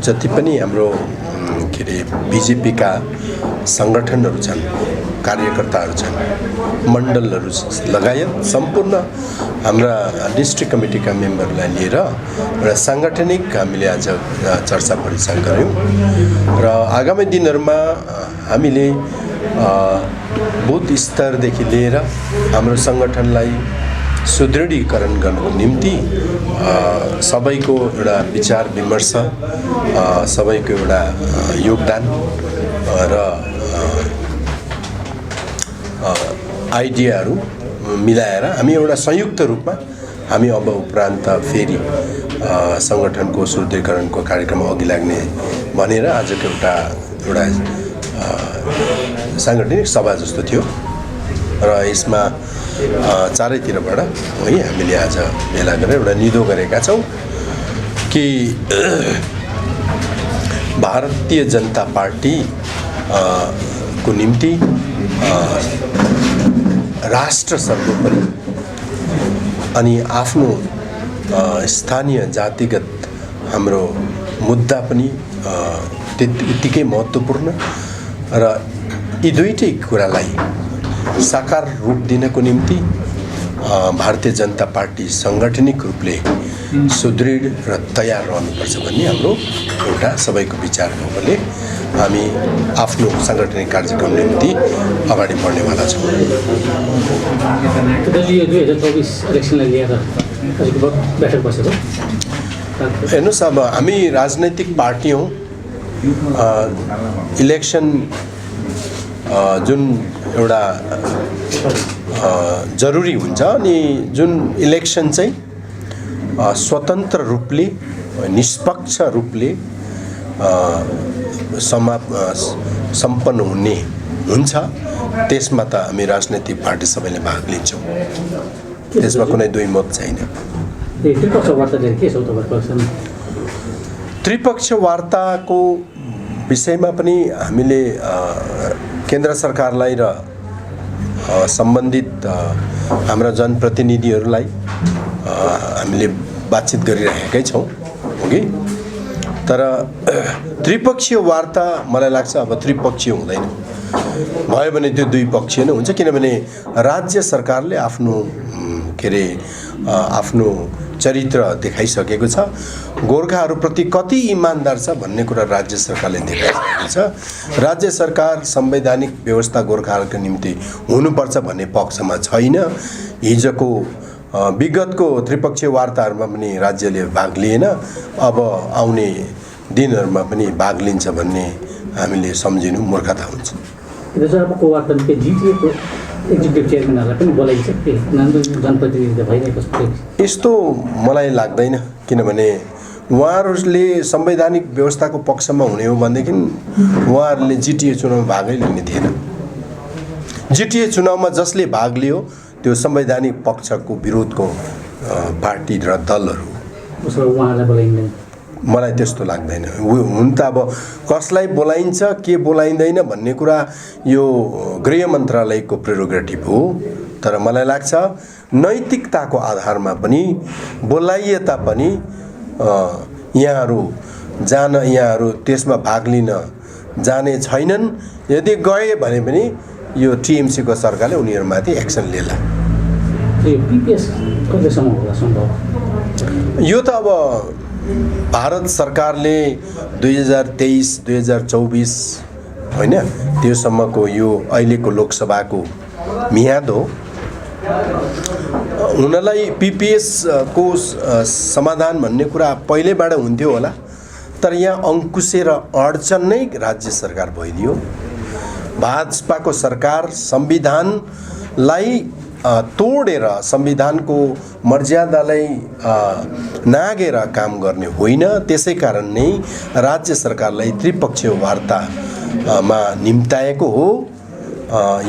जति पनि हाम्रो के अरे बीजेपीका सङ्गठनहरू छन्, कार्यकर्ताहरू छन्, मण्डलहरू लगायत सम्पूर्ण हाम्रा डिस्ट्रिक्ट कमिटीका मेम्बरलाई लिएर एउटा साङ्गठनिक हामीले आज चर्चा परिचर्चा गऱ्यौँ र आगामी दिनहरूमा हामीले बुथ स्तरदेखि लिएर हाम्रो सङ्गठनलाई सुदृढीकरण गर्नको निम्ति सबैको एउटा विचार विमर्श, सबैको एउटा योगदान र आइडियाहरू मिलाएर हामी एउटा संयुक्त रूपमा हामी अब उपरान्त फेरि सङ्गठनको सुदृढीकरणको कार्यक्रम अघि लाग्ने भनेर आजको एउटा साङ्गठनिक सभा जस्तो थियो र यसमा चारैतिरबाट है हामीले आज भेला गरेर एउटा निधो गरेका छौँ कि भारतीय जनता पार्टी को निम्ति राष्ट्र सर्वोपरि अनि आफ्नो स्थानीय जातिगत हाम्रो मुद्दा पनि त्यतिकै महत्त्वपूर्ण र यी दुईटै कुरालाई साकार रूप दिनको निम्ति भारतीय जनता पार्टी साङ्गठनिक रूपले सुदृढ र तयार रहनुपर्छ भन्ने हाम्रो एउटा सबैको विचार भएकोले हामी आफ्नो साङ्गठनिक कार्यक्रम निम्ति अगाडि बढ्नेवाला छौँ। हेर्नुहोस्, अब हामी राजनैतिक पार्टी हौँ। इलेक्सन जुन एउटा जरुरी हुन्छ अनि जुन इलेक्सन चाहिँ स्वतन्त्र रूपले निष्पक्ष रूपले सम्पन्न हुने हुन्छ, त्यसमा त हामी राजनैतिक पार्टी सबैले भाग लिन्छौँ, त्यसमा कुनै दुई मत छैन। त्रिपक्ष वार्ताको विषयमा पनि हामीले केन्द्र सरकारलाई र सम्बन्धित हाम्रा जनप्रतिनिधिहरूलाई हामीले बातचित गरिरहेकै छौँ कि, तर त्रिपक्षीय वार्ता मलाई लाग्छ अब त्रिपक्षीय हुँदैन, भयो भने त्यो द्विपक्षीय नै हुन्छ। किनभने राज्य सरकारले आफ्नो के अरे आफ्नो चरित्र देखाइसकेको छ, गोर्खाहरूप्रति कति इमान्दार छ भन्ने कुरा राज्य सरकारले देखाइसकेको छ। राज्य सरकार संवैधानिक व्यवस्था गोर्खाहरूको निम्ति हुनुपर्छ भन्ने पक्षमा छैन। हिजोको विगतको त्रिपक्षीय वार्ताहरूमा पनि राज्यले भाग लिएन, अब आउने दिनहरूमा पनि भाग लिन्छ भन्ने हामीले सम्झिनु मूर्खता हुन्छ। यस्तो मलाई लाग्दैन, किनभने उहाँहरूले संवैधानिक व्यवस्थाको पक्षमा हुने हो भनेदेखि उहाँहरूले जिटिए चुनावमा भागै लिने थिएन। जिटिए चुनावमा जसले भाग लियो त्यो संवैधानिक पक्षको विरोधको पार्टी र दलहरू, मलाई त्यस्तो लाग्दैन। हुन त अब कसलाई बोलाइन्छ के बोलाइँदैन भन्ने कुरा यो गृह मन्त्रालयको प्रेरोगेटिभ हो, तर मलाई लाग्छ नैतिकताको आधारमा पनि बोलाइए तापनि यहाँहरू त्यसमा भाग लिन जाने छैनन्। यदि गए भने पनि यो टिएमसीको सरकारले उनीहरूमाथि एक्सन लिएला। यो त अब भारत सरकारले 2023-2024 होइन त्योसम्मको यो अहिलेको लोकसभाको मियाद हो। उनलाई पिपिएस को समाधान भन्ने कुरा पहिलेबाट हुन्थ्यो होला, तर यहाँ अंकुशेर अडचन नै राज्य सरकार भइदियो। भाजपाको सरकार संविधानलाई तोडेर संविधानको मर्यादालाई नागेर काम गर्ने होइन। त्यसै कारण नै राज्य सरकारलाई त्रिपक्षीय वार्तामा निम्ताएको हो।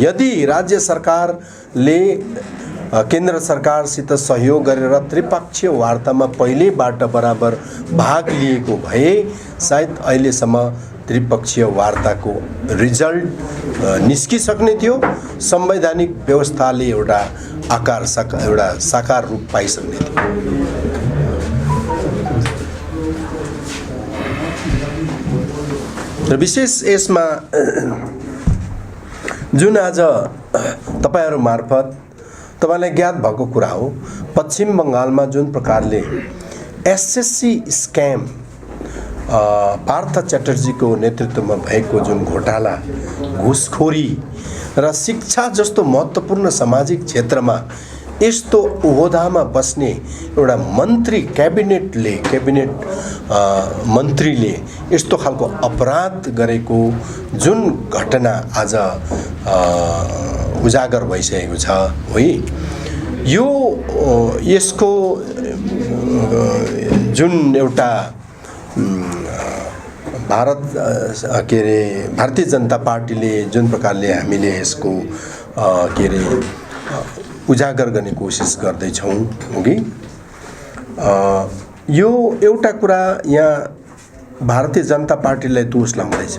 यदि राज्य सरकारले केन्द्र सरकारसित सहयोग गरेर त्रिपक्षीय वार्तामा पहिलेबाट बराबर भाग लिएको भए सायद अहिलेसम्म त्रिपक्षीय वार्ताको रिजल्ट निस्किसक्ने थियो। संवैधानिक व्यवस्थाले एउटा साकार रूप पाइसक्ने थियो। र विशेष यसमा जुन आज तपाईहरु मार्फत तपाईलाई ज्ञात भएको कुरा हो, पश्चिम बंगालमा जुन प्रकारले एसएससी स्क्याम पार्थ च्याटर्जीको नेतृत्वमा भएको जुन घोटाला, घुसखोरी र शिक्षा जस्तो महत्त्वपूर्ण सामाजिक क्षेत्रमा यस्तो ओहदामा बस्ने एउटा मन्त्री क्याबिनेट मन्त्रीले यस्तो खालको अपराध गरेको जुन घटना आज उजागर भइसकेको छ है, यो यसको जुन एउटा भारतीय जनता पार्टीले जुन प्रकारले हामीले यसको उजागर गर्ने कोसिस गर्दैछौँ कि यो एउटा कुरा यहाँ भारतीय जनता पार्टीलाई दोष लगाउँदैछ।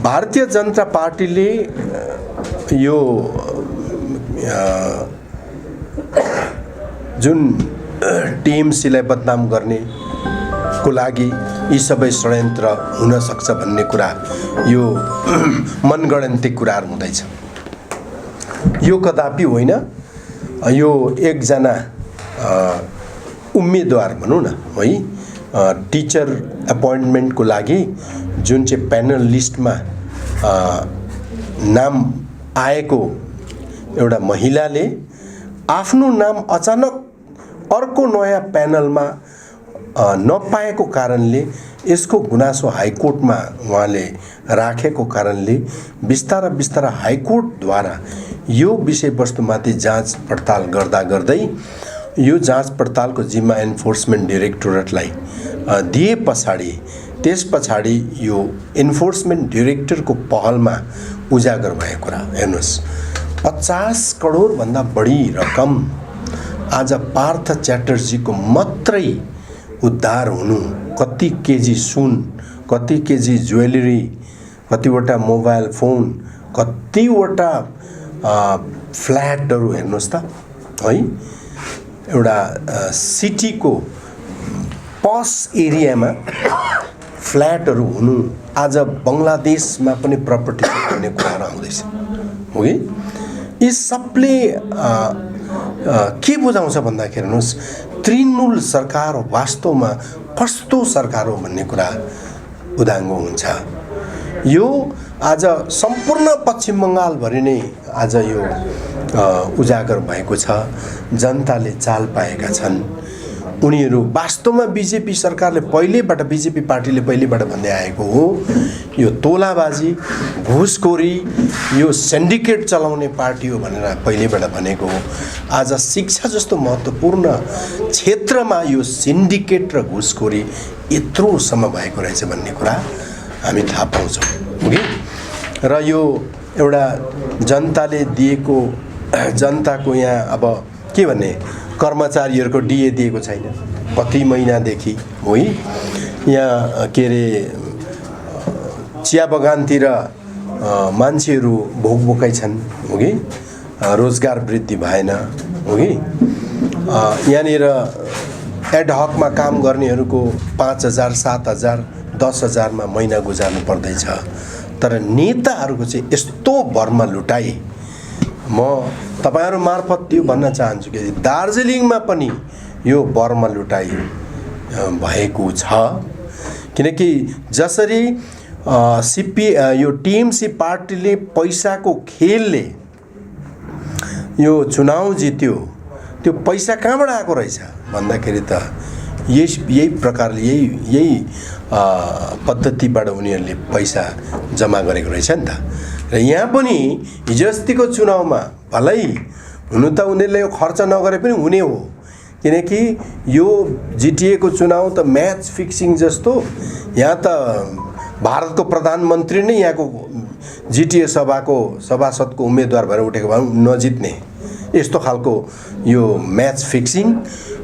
भारतीय जनता पार्टीले यो जुन टिएमसीलाई बदनाम गर्ने को लागि यी सबै षड्यन्त्र हुन सक्छ भन्ने कुरा यो मनगढन्ती कुराहरु हुँदैछ। यो कदापि होइन। यो एकजना उम्मेदवार भनौँ न है, टिचर एपोइन्टमेन्टको लागि जुन चाहिँ प्यानल लिस्टमा नाम आएको एउटा महिलाले आफ्नो नाम अचानक अर्को नयाँ प्यानलमा नपाएको कारणले यसको गुनासो हाइकोर्टमा उहाँले राखेको कारणले बिस्तारा बिस्तारा हाइकोर्टद्वारा यो विषयवस्तुमाथि जाँच पडताल गर्दा गर्दै यो जाँच पडतालको जिम्मा एन्फोर्समेन्ट डाइरेक्टोरेटलाई दिए पछाडि त्यस पछाडि यो एन्फोर्समेन्ट डाइरेक्टरको पहलमा उजागर भएको कुरा हेर्नुस्। 50 करोड भन्दा बढी रकम आज पार्थ च्याटर्जीको मात्रै उद्धार हुनु, कति केजी सुन, कति केजी ज्वेलरी, कतिवटा मोबाइल फोन, कतिवटा फ्ल्याटहरू हेर्नुस् त है, एउटा सिटीको पस एरियामा फ्ल्याटहरू हुनु आज बङ्गलादेशमा पनि प्रपर्टी भन्ने कुराहरू आउँदैछ हो कि। यी सबले के बुझाउँछ भन्दाखेरि हेर्नुस्, तृणमूल सरकार वास्तवमा कस्तो सरकार हो भन्ने कुरा उदाङ्गो हुन्छ। यो आज सम्पूर्ण पश्चिम बङ्गालभरि नै आज यो उजागर भएको छ। जनताले चाल पाएका छन्। उनीहरू वास्तवमा बीजेपी सरकारले पहिलेबाट, बीजेपी पार्टीले पहिलेबाट भन्दै आएको हो, यो तोलाबाजी, घुसखोरी, यो सिन्डिकेट चलाउने पार्टी हो भनेर पहिलेबाट भनेको हो। आज शिक्षा जस्तो महत्त्वपूर्ण क्षेत्रमा यो सिन्डिकेट र घुसखोरी यत्रोसम्म भएको रहेछ भन्ने कुरा हामी थाहा पाउँछौँ कि। र यो एउटा जनताले दिएको, जनताको यहाँ अब के भन्ने, कर्मचारीहरूको डिए दिएको छैन कति महिनादेखि हो। यहाँ के अरे चिया बगानतिर मान्छेहरू भोकभोकै छन् हो कि, रोजगार वृद्धि भएन हो कि। यहाँनिर एडहकमा काम गर्नेहरूको 5,000, 7,000, 10,000मा महिना गुजार्नु पर्दैछ। तर नेताहरूको चाहिँ यस्तो भरमा लुटाई, म तपाईहरु मार्फत त्यो भन्न चाहन्छु कि दार्जिलिङमा पनि यो बर्मा लुटाई भएको छ। किनकि जसरी यो टिएमसी पार्टीले पैसाको खेलले यो चुनाव जित्यो, त्यो पैसा कहाँबाट आएको रहेछ भन्दाखेरि त यही प्रकारले यही पद्धतिबाट उनीहरूले पैसा जम्मा गरेको रहेछ नि त। र यहाँ पनि हिजोअस्तिको चुनावमा भलै हुनु त उनीहरूले यो खर्च नगरे पनि हुने हो, किनकि यो जिटिएको चुनाव त म्याच फिक्सिङ जस्तो। यहाँ त भारतको प्रधानमन्त्री नै यहाँको जिटिए सभासदको उम्मेदवार भएर उठेको भए नजित्ने, यस्तो खालको यो म्याच फिक्सिङ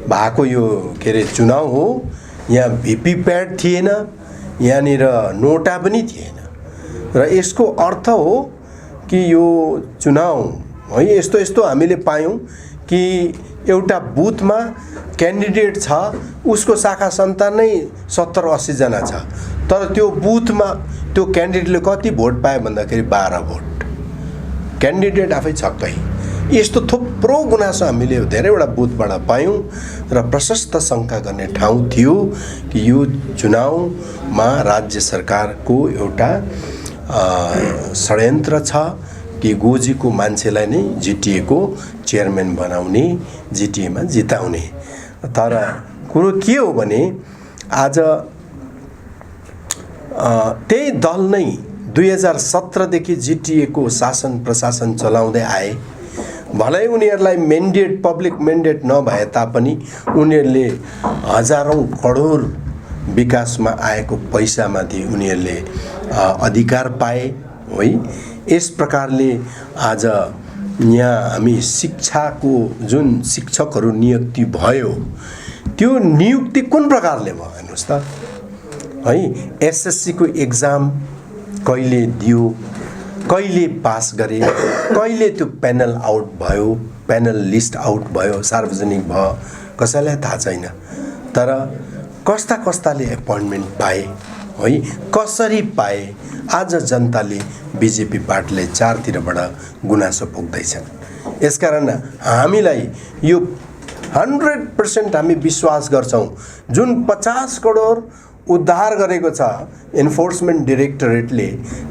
भएको यो के अरे चुनाव हो। यहाँ भिपिप्याट थिएन, यहाँनिर नोटा पनि थिएन। र यसको अर्थ हो कि यो चुनाव है यस्तो हामीले पायौँ कि एउटा बुथमा क्यान्डिडेट छ, उसको शाखा सन्तान नै 70-80 जना छ, तर त्यो बुथमा त्यो क्यान्डिडेटले कति भोट पायो भन्दाखेरि 12 भोट। क्यान्डिडेट आफै छक्कै। यस्तो थुप्रो गुनासो हामीले धेरैवटा बुथबाट पायौँ र प्रशस्त शङ्का गर्ने ठाउँ थियो कि यो चुनावमा राज्य सरकारको एउटा षड्यन्त्र छ कि गोजीको मान्छेलाई नै जिटिएको चेयरम्यान बनाउने, जिटिएमा जिताउने। तर कुरो के हो भने आज त्यही दल नै 2017 देखि जिटिएको शासन प्रशासन चलाउँदै आए। भलै उनीहरूलाई मेन्डेट, पब्लिक मेन्डेट नभए तापनि उनीहरूले हजारौं करोड विकासमा आएको पैसामाथि उनीहरूले अधिकार पाए है। यस प्रकारले आज यहाँ हामी शिक्षाको जुन शिक्षकहरू नियुक्ति भयो, त्यो नियुक्ति कुन प्रकारले भयो हेर्नुहोस् त है। एसएससी को एक्जाम कहिले दियो, कहिले पास गरे, कहिले त्यो प्यानल आउट भयो, प्यानल लिस्ट आउट भयो, सार्वजनिक भयो, कसैलाई थाहा छैन। तर कस्ता कस्ताले एपोइन्टमेन्ट पाए है, कसरी पाए, आज जनताले बिजेपी पार्टीले चारतिरबाट गुनासो पोख्दैछन्। यसकारण हामीलाई यो 100% हामी विश्वास गर्छौँ, जुन 50 करोड उद्धार गरेको छ इन्फोर्समेन्ट डाइरेक्टरेटले,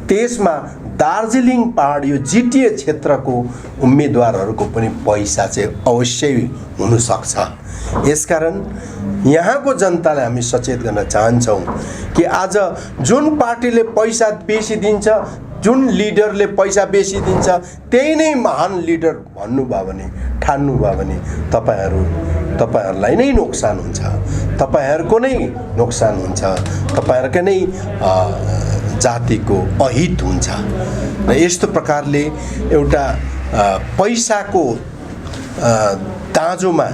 त्यसमा दार्जिलिङ पहाड यो जिटिए क्षेत्रको उम्मेदवारहरूको पनि पैसा चाहिँ अवश्य हुनसक्छ। यसकारण यहाँको जनतालाई हामी सचेत गर्न चाहन्छौँ कि आज जुन पार्टीले पैसा बेसी दिन्छ, जुन लिडरले पैसा बेसी दिन्छ, त्यही नै महान लिडर भन्नुभयो भने, ठान्नुभयो भने तपाईहरूलाई नै नोक्सान हुन्छ, तपाईहरूको नै नोक्सान हुन्छ, तपाईहरुकै नै जातिको अहित हुन्छ। र यस्तो प्रकारले एउटा पैसाको दाँजोमा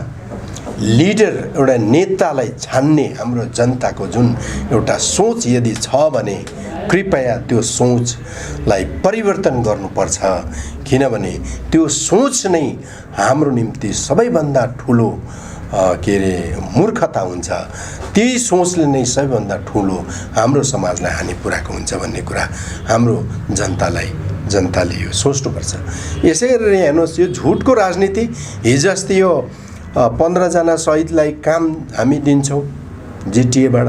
लिडर, एउटा नेतालाई छान्ने हाम्रो जनताको जुन एउटा सोच यदि छ भने कृपया त्यो सोचलाई परिवर्तन गर्नुपर्छ। किनभने त्यो सोच नै हाम्रो निम्ति सबैभन्दा ठुलो के अरे मूर्खता हुन्छ। त्यही सोचले नै सबैभन्दा ठुलो हाम्रो समाजलाई हानि पुर्याएको हुन्छ भन्ने कुरा हाम्रो जनताले यो सोच्नुपर्छ। यसै गरेर हेर्नुहोस्, यो झुटको राजनीति, हिजो अस्ति यो 15 जना शहीदलाई काम हामी दिन्छौँ जिटिएबाट।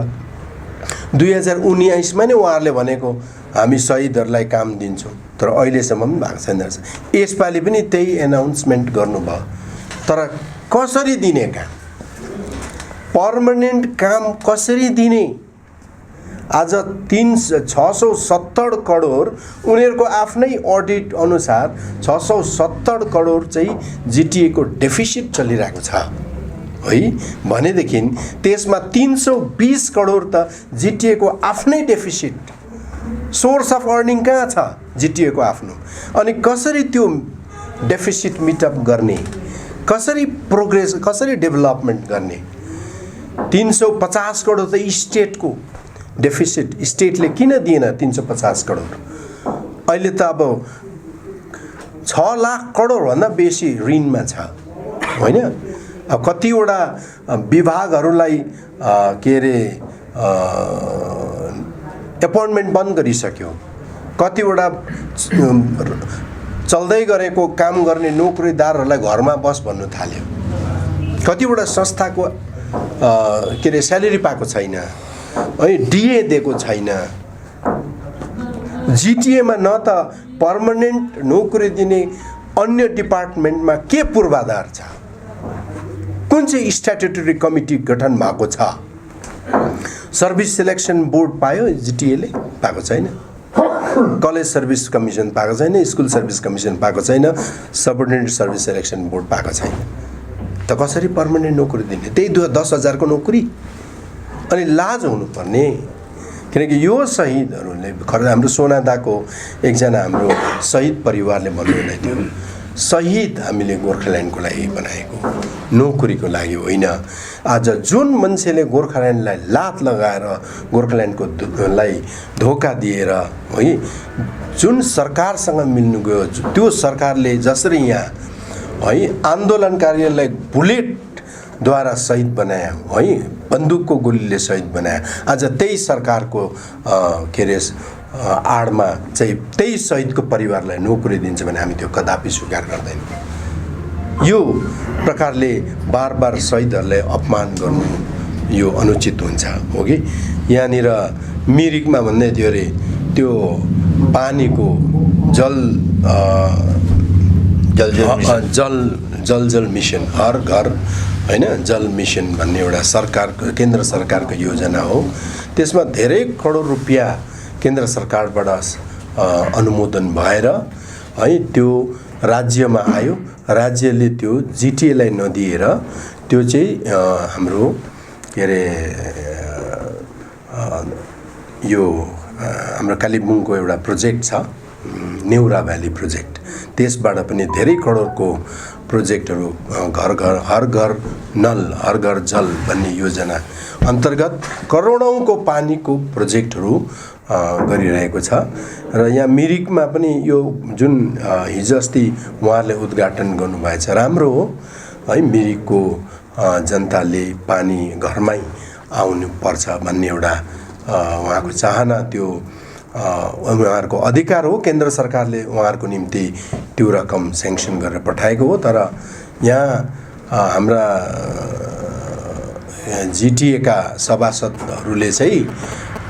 2019 मा नै उहाँहरूले भनेको हामी शहीदहरूलाई काम दिन्छौँ, तर अहिलेसम्म पनि भएको छैन रहेछ। यसपालि पनि त्यही एनाउन्समेन्ट गर्नुभयो, तर कसरी दिने काम, पर्मनेन्ट काम कसरी दिने? आज 670 करोड उनीहरूको आफ्नै अडिट अनुसार 670 करोड चाहिँ जिटिएको डेफिसिट चलिरहेको छ है। भनेदेखि त्यसमा 320 करोड त जिटिएको आफ्नै डेफिसिट, सोर्स अफ अर्निङ कहाँ छ जिटिएको आफ्नो? अनि कसरी त्यो डेफिसिट मिटअप गर्ने, कसरी प्रोग्रेस, कसरी डेभलपमेन्ट गर्ने? 350 करोड त स्टेटको डेफिसिट, स्टेटले किन दिएन 350 करोड? अहिले त अब 6 लाख करोड भन्दा बेसी ऋणमा छ होइन। अब कतिवटा विभागहरूलाई के अरे एपोइन्टमेन्ट बन्द गरिसक्यो, कतिवटा चल्दै गरेको काम गर्ने नोकरीदारहरूलाई घरमा बस भन्नु थाल्यो, कतिवटा संस्थाको के अरे स्यालेरी पाएको छैन है, डिए दिएको छैन। जिटिएमा न त पर्मनेन्ट नोकरी दिने अन्य डिपार्टमेन्टमा के पूर्वाधार छ? कुन चाहिँ स्ट्याट्युटरी कमिटी गठन भएको छ? सर्भिस सिलेक्सन बोर्ड पायो जिटिएले? पाएको छैन। कलेज सर्भिस कमिसन पाएको छैन, स्कुल सर्भिस कमिसन पाएको छैन, सबअर्डिनेट सर्भिस सिलेक्सन बोर्ड पाएको छैन। त कसरी पर्मनेन्ट नोकरी दिने? त्यही 10,000 को नोकरी। अनि लाज हुनुपर्ने, किनकि यो शहीदहरूले हाम्रो सोनादाको एकजना हाम्रो शहीद परिवारले भन्नुहुँदै थियो, शहीद हामीले गोर्खाल्यान्डको लागि बनाएको, नोकरीको लागि होइन। आज जुन मान्छेले गोर्खाल्यान्डलाई लात लगाएर गोर्खाल्यान्डको लाई धोका दिएर है, जुन सरकारसँग मिल्नु गयो, त्यो सरकारले जसरी यहाँ है आन्दोलनकारीहरूलाई बुलेटद्वारा शहीद बनायो है बन्दुकको गोलीले शहीद बनायो आज त्यही सरकारको के अरे आडमा चाहिँ त्यही शहीदको परिवारलाई नोकरी दिन्छ भने हामी त्यो कदापि स्वीकार गर्दैनौँ। यो प्रकारले बार बार शहीदहरूलाई अपमान गर्नु यो अनुचित हुन्छ हो कि। यहाँनिर मिरिकमा भन्दै थियो अरे त्यो पानीको जल मिसन हर घर हैन जल मिसन भन्ने एउटा सरकारको केन्द्र सरकारको योजना हो। त्यसमा धेरै करोड रुपियाँ केन्द्र सरकारबाट अनुमोदन भएर है त्यो राज्यमा आयो। राज्यले त्यो जिटिएलाई नदिएर त्यो चाहिँ हाम्रो के अरे यो हाम्रो कालिम्पोङको एउटा प्रोजेक्ट छ नेउरा भ्याली प्रोजेक्ट, त्यसबाट पनि धेरै करोडको प्रोजेक्टहरू घर घर हर घर नल हर घर जल भन्ने योजना अन्तर्गत करोडौँको पानीको प्रोजेक्टहरू गरिरहेको छ। र यहाँ मिरिकमा पनि यो जुन हिजो अस्ति उहाँहरूले उद्घाटन गर्नुभएछ राम्रो हो है। मिरिकको जनताले पानी घरमै आउनु पर्छ भन्ने एउटा उहाँको चाहना, त्यो उहाँहरूको अधिकार हो। केन्द्र सरकारले उहाँहरूको निम्ति त्यो रकम स्याङ्सन गरेर पठाएको हो। तर यहाँ हाम्रा जिटिएका सभासदहरूले चाहिँ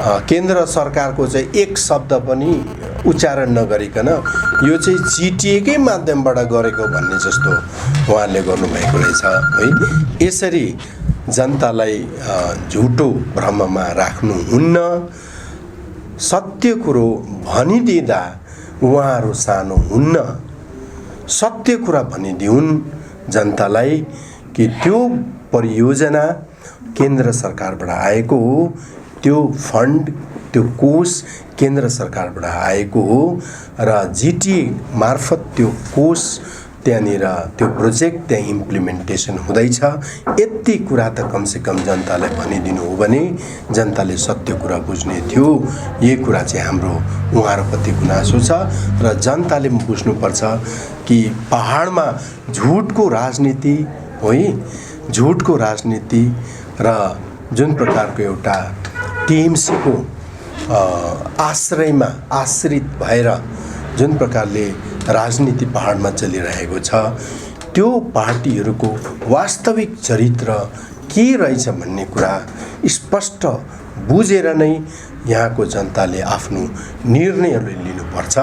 केन्द्र सरकारको चाहिँ एक शब्द पनि उच्चारण नगरिकन यो चाहिँ जिटिएकै माध्यमबाट गरेको भन्ने जस्तो उहाँहरूले गर्नुभएको रहेछ है। यसरी जनतालाई झुटो भ्रममा राख्नुहुन्न। सत्य कुरो भनिदिँदा उहाँहरू सानो हुन्न। सत्य कुरा भनिदिउन् जनतालाई कि त्यो परियोजना केन्द्र सरकारबाट आएको हो, त्यो फन्ड त्यो कोष केन्द्र सरकारबाट आएको हो र जिटिए मार्फत त्यो कोष त्यहाँनिर त्यो प्रोजेक्ट त्यहाँ इम्प्लिमेन्टेसन हुँदैछ। यति कुरा त कमसेकम जनतालाई भनिदिनु हो भने जनताले सत्य कुरा बुझ्ने थियो। यही कुरा चाहिँ हाम्रो उहाँहरूप्रति गुनासो छ र जनताले बुझ्नुपर्छ कि पहाडमा झुटको राजनीति है, झुटको राजनीति र जुन प्रकारको एउटा टिएमसीको आश्रयमा आश्रित भएर जुन प्रकारले राजनीति पहाडमा चलिरहेको छ त्यो पार्टीहरूको वास्तविक चरित्र के रहेछ भन्ने कुरा स्पष्ट बुझेर नै यहाँको जनताले आफ्नो निर्णयहरू लिनुपर्छ।